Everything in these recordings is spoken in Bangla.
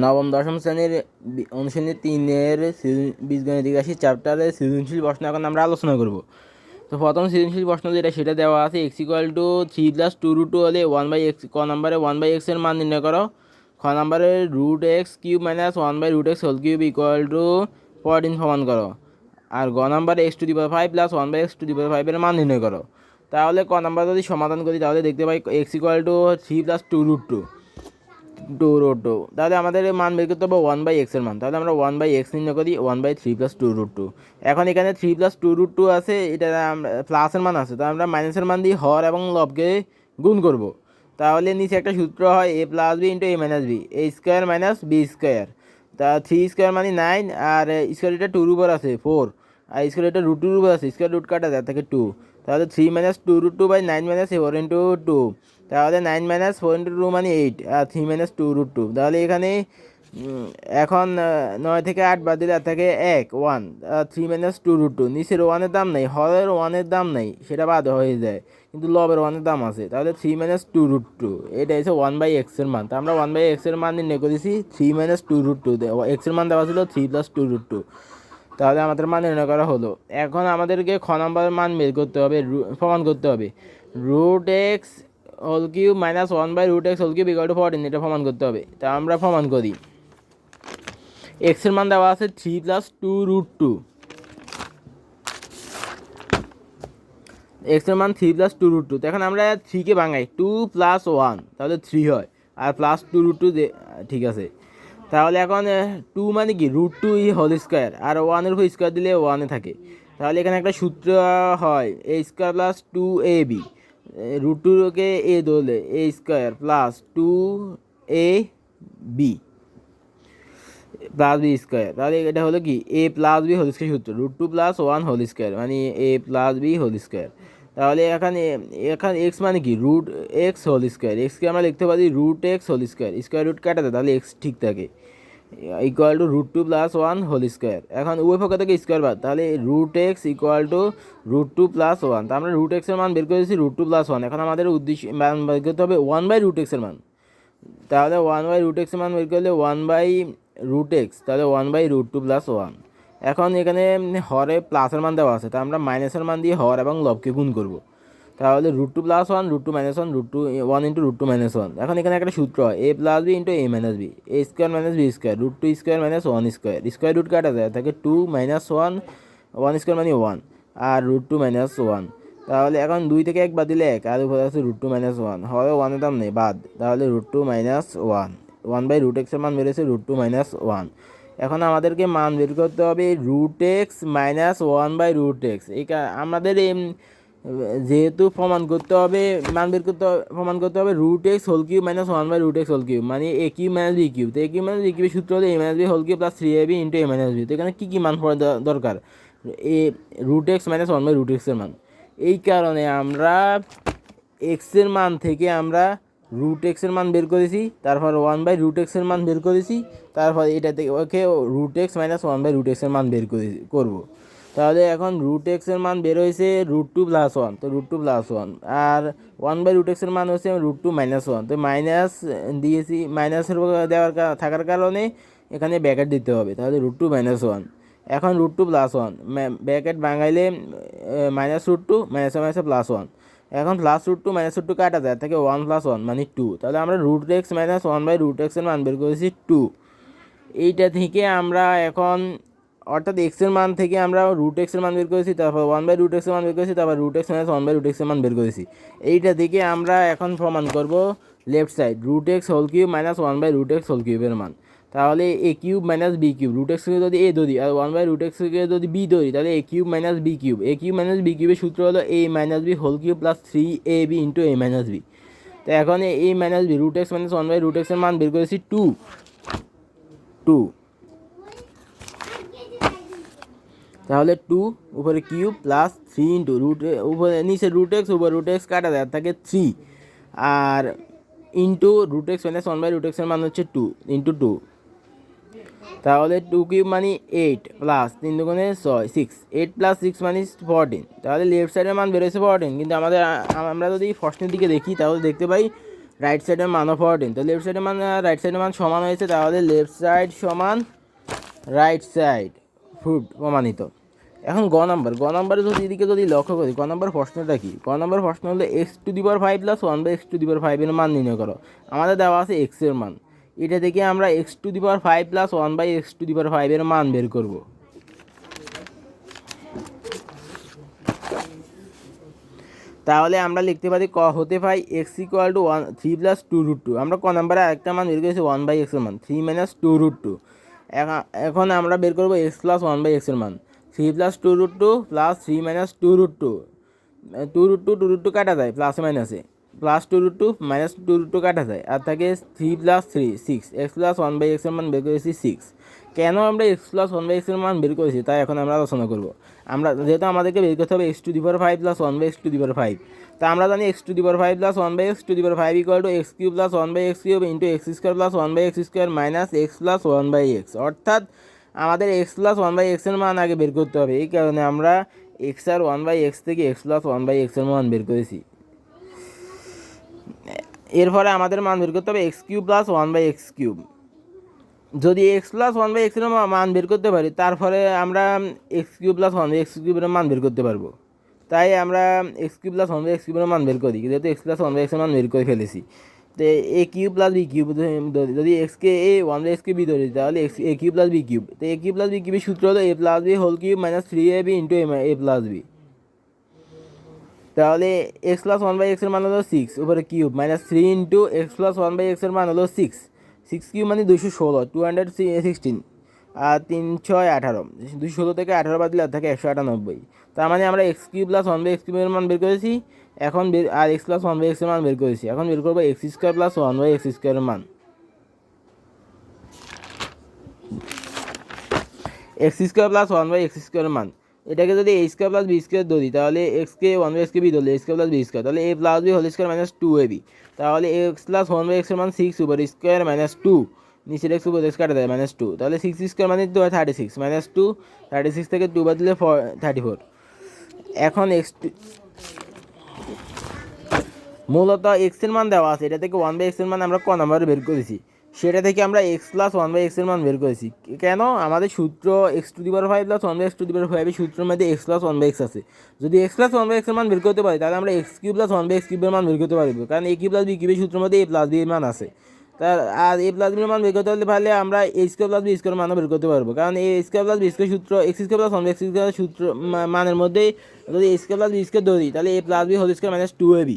নবম দশম শ্রেণীর অনুশীলনী 3-এর বীজগণিত রাশি চ্যাপ্টারে সৃজনশীল প্রশ্ন এখন আমরা আলোচনা করব। তো প্রথম সৃজনশীল প্রশ্ন যেটা সেটা দেওয়া আছে x=3+2√2 হলে 1/x, ক নম্বরে 1/x এর মান নির্ণয় করো। খ নম্বরে √x³ - 1/√x whole cube equal to 14 প্রমাণ করো। আর গ নম্বরে x⁵ + 1/x⁵ এর মান নির্ণয় করো। তাহলে ক নম্বর যদি সমাধান করি তাহলে দেখতে পাই x=3+2√2 তাহলে আমাদের মান বের করতে হবে 1/x এর মান। তাহলে আমরা 1/x নির্ণয় করি 1/3+2√2। এখন এখানে 3+2√2 আছে, এটা প্লাসের মান আছে, তো আমরা মাইনাসের মান দিয়ে হর এবং লবকে গুণ করব। তাহলে নিচে একটা সূত্র হয় a + b × a - b, a² - b²। তা 3² মানে 9, আর স্কোয়ার এটা 2-র উপর আছে 4, আর স্কোয়ার এটা √2-র উপর আছে, স্কোয়ার রুট কাটা যায় থাকে 2। তাহলে 3 - 2√2/9 - 4 × 2, তাহলে 9 - 4 × 2 মানে 8, আর 3 - 2√2। তাহলে এখানে এখন 9 থেকে 8 বাদ দিলে আর থাকে 1 3 - 2√2। নিচের 1-এর দাম নেই, হরের 1-এর দাম নেই, সেটা বাদ হয়ে যায়, কিন্তু লবের 1-এর দাম আছে। তাহলে 3 - 2√2 এটা হচ্ছে 1/x এর মান। তো আমরা 1/x এর মান নির্ণয় করেছি 3 - 2√2, x এর মান দেওয়া ছিল 3+2√2। তাহলে আমাদের মান নির্ণয় করা হলো। এখন আমাদেরকে খ নম্বরের মান বের করতে হবে, প্রমাণ করতে হবে √x whole cube - 1/√x whole cube equal to 14, এটা প্রমাণ করতে হবে। তা আমরা প্রমাণ করি। এক্স এর মান দেওয়া আছে 3+2√2, এক্স এর মান 3+2√2। তো এখন আমরা 3কে ভাঙাই, 2 + 1 তাহলে 3 হয়, আর +2√2 ঠিক আছে। তাহলে এখন 2 মানে কি √2 হোল স্কোয়ার, আর 1-এর উপর স্কোয়ার দিলে 1-এ থাকে। তাহলে এখানে একটা সূত্র হয় a² + 2ab, √2কে a ধরলে a² + 2ab plus B square. তাহলে এটা হলো কি a + b হোল স্কোয়ার সূত্র, √2 + 1 হোল স্কোয়ার মানে a + b হোল স্কোয়ার। তাহলে এখানে এক্স মানে কি √x হোল স্কোয়ার, এক্সকে আমরা লিখতে পারি √x whole square, square root কাটাতে তাহলে এক্স ঠিক থাকে, ইকুয়াল টু √2 + 1 হোল স্কোয়ার। এখন উভয় পক্ষ থেকে স্কোয়ার বাদ, তাহলে √x ইকুয়াল টু √2 + 1। তা আমরা √x এর মান বের করেছি √2 + 1। এখন আমাদের উদ্দেশ্য মান বের করতে হবে 1/√x এর মান। তাহলে 1/√x এর মান বের করলে 1/√x, তাহলে 1/√2 + 1। এখন এখানে হরে প্লাসের মান দেওয়া আছে, তা আমরা মাইনাসের মান দিয়ে হর এবং লবকে গুণ করব। তাহলে √2 + 1 √2 - 1 1 × √2 - 1। এখন এখানে একটা সূত্র হয় a + b × a - b, a² - b² √2² - 1² square root কাটা যায় থাকে 2 - 1 1² মানে 1, আর √2 - 1। তাহলে এখন 2 থেকে 1 বাদ দিলে 1, আর উপরে আছে √2 - 1, হবে 1-এর দাম নেই বাদ, তাহলে √2 - 1 1/√x এর মান বেরোছে √2 - 1। এখন আমাদেরকে মান বের করতে হবে √x - 1/√x। এই আমাদের যেহেতু প্রমাণ করতে হবে, মান বের করতে প্রমাণ করতে হবে √x whole cube - 1/√x whole cube মানে a³ - b³। তো a³ - b³ সূত্র হলো a - b whole cube + 3ab × a - b। তো এখানে কী কী মান পড়া দরকার, √x - 1/√x এর মান। এই কারণে আমরা এক্স এর মান থেকে আমরা √x এর মান বের করেছি, তারপর 1/√x এর মান বের করেছি, তারপর এটা থেকে ওকে √x - 1/√x এর মান বের করব। তাহলে এখন √x এর মান বের হয়েছে √2 + 1, তো √2 + 1, আর 1/√x এর মান হচ্ছে √2 - 1, তো মাইনাস দিয়েছি, মাইনাসের দেওয়ার থাকার কারণে এখানে ব্র্যাকেট দিতে হবে, তাহলে √2 - 1। এখন √2 + 1 ব্র্যাকেট ভাঙাইলে -√2 মাইনাসে +1। এখন +√2 -√2 কাটা যায় থেকে 1 + 1 মানে 2। তাহলে আমরা √x - 1/√x এর মান বের করেছি 2। এইটা থেকে আমরা এখন অর্থাৎ x এর মান থেকে আমরা √x এর মান বের করেছি, তারপর 1/√x এর মান বের করেছি, তারপর √x - 1/√x এর মান বের করেছি। এইটা থেকে আমরা এখন প্রমাণ করব left side √x whole cube - 1/√x whole কিউবের মান। তাহলে a³ - b³ √x কে যদি a ধরি আর 1/√x কে যদি b ধরি, তাহলে a³ - b³, a³ - b³ সূত্র হলো a - b whole cube + 3ab × a - b। তো এখন a - b √x - 1/√x এর মান বের করেছি 2। তাহলে 2 উপরে কিউব প্লাস 3 উপরে নিচে √x উপরে √x কাটা যায় থাকে 3, আর ইন্টু √x - 1/√x এর মান হচ্ছে 2 × 2। তাহলে 2³ মানে 8 প্লাস 3 দুগুণে 6 6, 8 + 6 মানে 14। তাহলে লেফট সাইডের মান বেরোচ্ছে 14, কিন্তু আমরা যদি প্রশ্নের দিকে দেখি তাহলে দেখতে পাই রাইট সাইডের মানও 14, তো লেফট সাইডের মান রাইট সাইডের মান সমান হয়েছে, তাহলে লেফট সাইড সমান রাইট সাইড প্রমাণিত। এখন গ নাম্বারে যদি এদিকে যদি লক্ষ্য করি, গ নাম্বার প্রশ্নটা কি? গ নাম্বার প্রশ্ন হলো x⁵ প্লাস 1/x⁵ এর মান নির্ণয় করো। আমাদের দেওয়া আছে x এর মান, এটা থেকে আমরা x⁵ প্লাস 1/x⁵ এর মান বের করব। তাহলে আমরা লিখতে পারি ক হতে পাই x = 3 + 2√2। আমরা ক নাম্বারে আরেকটা মান বের করেছি 1/x এর মান 3 - 2√2। এখন আমরা বের করবো x + 1/x এর মান 3 + 2√2 + 3 - 2√2। 2√2 কাটা যায় প্লাসে মাইনাসে, প্লাস 2√2 মাইনাস 2√2 কাটা যায়, আর থাকে 3 + 3 6। x + 1/x এর মান বের করেছি 6। কেন আমরা x + 1/x এর মান বের করেছি তাই এখন আমরা আলোচনা করব। আমরা যেহেতু আমাদেরকে বের করতে হবে x⁵ প্লাস 1/x⁵, তা আমরা জানি x⁵ plus 1/x⁵ = x³ + 1/x³ into x² + 1/x² minus x + 1/x, অর্থাৎ আমাদের x + 1/x এর মান আগে বের করতে হবে। এই কারণে আমরা x আর 1/x থেকে x + 1/x এর মান বের করেছি। এরপরে আমাদের মান বের করতে হবে x³ + 1/x³। যদি x + 1/x এর মান বের করতে পারি, তারপরে আমরা x³ + 1/x³ এর মান বের করতে পারবো। তাই আমরা x³ + 1/x³ এর মান বের করি, যেহেতু x + 1/x এর মান বের করে ফেলেছি। তো a³ + b³ যদি x K a 1/x K b ধরি, তাহলে a³ + b³। তো a³ + b³ এর সূত্র হলো a + b whole cube minus 3ab into a + b। তাহলে x + 1/x এর মান হলো 6 উপরে cube minus 3 into x + 1/x এর মান হলো 6। 6³ মানে 216, 216, আর 3 6 18, 216 থেকে 18 বাদ দিলে থাকে 198। তার মানে আমরা x³ + 1/x³ এর মান বের করেছি, এখন আর x + 1/x এর মান বের করেছি। এখন বের করবো x² + 1/x² এর মান। x² + 1/x² এর মান, এটাকে যদি a² + b² ধরি, তাহলে x কে 1/x কে b ধরলে a² + b², তাহলে a + b whole square minus 2ab। তাহলে x + 1/x এর মান 6 উপর স্কয়ার মাইনাস 2, নিচের x উপর x কাটা যায় মাইনাস 2, তাহলে 6² মানে তো হয় 36 মাইনাস 2, 36 থেকে 2 বাদ দিলে 34। এখন মূলত x এর মান দেওয়া আছে, এটা থেকে 1/x এর মান আমরা ক নাম্বারে বের করেছি, সেটা থেকে আমরা x + 1/x এর মান বের করেছি। কেন? আমাদের সূত্র x⁵ + 1/x⁵ এর সূত্রের মধ্যে x + 1/x আছে। যদি x + 1/x এর মান বের করতে পারি, তাহলে আমরা x³ + 1/x³ এর মান বের করতে পারবো, কারণ a³ + b³ এর সূত্রের মধ্যে a + b এর মান আছে। তার আর a + b এর মান বের করতে পারলে আমরা a² + b² এর মানও বের করতে পারবো, কারণ a² + b² সূত্র x² + 1/x² সূত্র মানের মধ্যে যদি a² + b² ধরি, তাহলে a + b whole square minus 2ab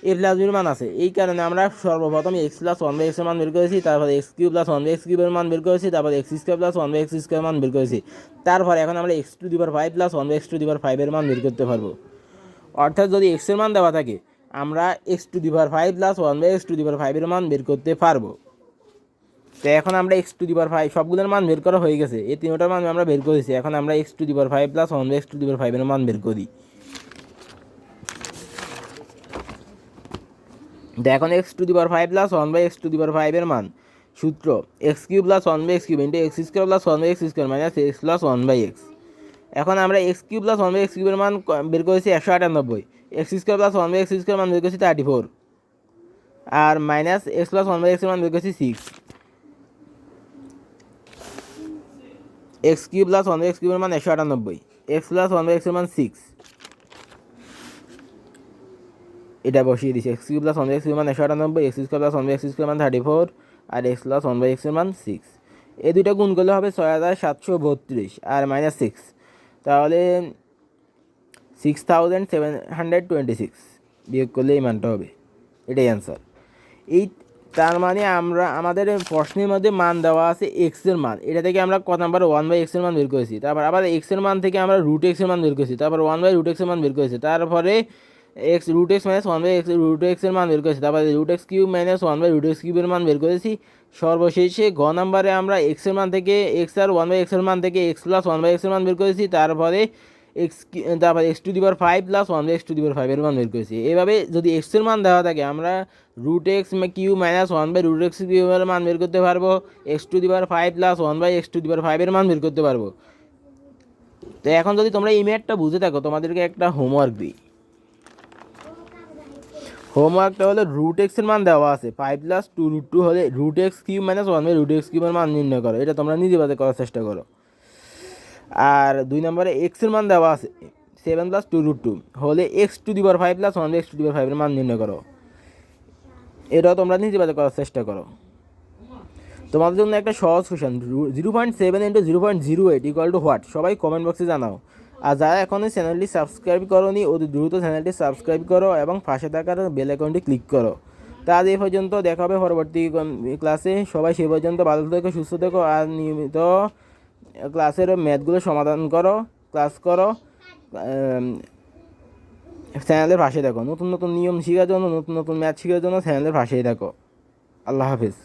a + b এর মান আছে। এই কারণে আমরা সর্বপ্রথম x + 1/x এর মান বের করেছি, তারপর x³ + 1/x³ এর মান বের করেছি, তারপর x² + 1/x² এর মান বের করেছি। তারপর এখন আমরা x⁵ + 1/x⁵ এর মান বের করতে পারবো। অর্থাৎ যদি x এর মান দেওয়া থাকে, আমরা x⁵ + 1/x⁵ এর মান বের করতে পারবো। তো এখন আমরা x⁵ সবগুলোর মান বের করা হয়ে গেছে, এই তিনটার মান আমরা বের করেছি। এখন আমরা x⁵ + 1/x⁵ এর মান বের করি। এখন x⁵ + 1/x⁵ এর মান, সূত্র x³ + 1/x³ into x² + 1/x² minus x + 1/x। এখন আমরা x³ + 1/x³ এর মান বের করেছি 198, x² + 1/x² এর মান বের করেছি 34, আর মাইনাস x + 1/x এর মান বের করেছি 6। x³ + 1/x³ এর মান 198, x + 1/x এর মান 6, এটা বসিয়ে দিচ্ছি। x³ + 1/x এর মান 198, x² + 1/x এর মান 34, আর x + 1/x এর মান 6। এই দুটো গুণ করলে হবে 6732 আর মাইনাস 6, তাহলে 6726 বিয়োগ করলে এই মানটা হবে, এটাই অ্যান্সার। এই তার মানে আমরা আমাদের প্রশ্নের মধ্যে মান দেওয়া আছে x এর মান, এটা থেকে আমরা কত নাম্বার 1/x এর মান বের করেছি, তারপর আবার x এর মান থেকে আমরা √x এর মান বের করেছি, তারপর 1/√x এর মান বের করেছি, তারপরে √x মাইনাস 1/√x এর মান বের করেছি, তারপরে √x³ মাইনাস 1/√x³ এর মান বের করেছি। সর্বশেষে ঘ নাম্বারে আমরা x এর মান থেকে x আর 1/x এর মান থেকে x + 1/x এর মান বের করেছি, তারপরে তারপরে x⁵ + 1/x⁵ এর মান বের করেছি। এভাবে যদি x এর মান দেওয়া থাকে, আমরা √x³ মাইনাস 1/√x³ এর মান বের করতে পারবো, x⁵ + 1/x⁵ এর মান বের করতে পারবো। তো এখন যদি তোমরা এই ম্যাথটা বুঝে থাকো, তোমাদেরকে একটা হোমওয়ার্ক দিই। হোমওয়ার্কটা হলো রুট এক্সের মান দেওয়া আছে 5+2√2 হলে root x cube minus 1 root x কিউবের মান নির্ণয় করো। এটা তোমরা নিজে বাদে করার চেষ্টা করো। আর 2 নম্বরে এক্সের মান দেওয়া আছে 7+2√2 হলে x⁵ প্লাস 1x⁵ এর মান নির্ণয় করো। এটাও তোমরা নিজে বাদে করার চেষ্টা করো। তোমাদের জন্য একটা সহজ question, 0.7 into 0.08 equal to what? সবাই কমেন্ট বক্সে জানাও। আর যারা এখনই চ্যানেলটি সাবস্ক্রাইব করোনি অতি দ্রুত চ্যানেলটি সাবস্ক্রাইব করো এবং পাশে থাকার বেল আইকনটি ক্লিক করো। তা আজ এই পর্যন্ত, দেখা হবে পরবর্তী ক্লাসে। সবাই সে পর্যন্ত ভালো থেকো, সুস্থ থেকো আর নিয়মিত ক্লাসের ম্যাথগুলো সমাধান করো, ক্লাস করো, চ্যানেলের পাশে থাকো। নতুন নতুন নিয়ম শেখার জন্য, নতুন নতুন ম্যাথ শেখার জন্য চ্যানেলের পাশেই থাকো। আল্লাহ হাফিজ।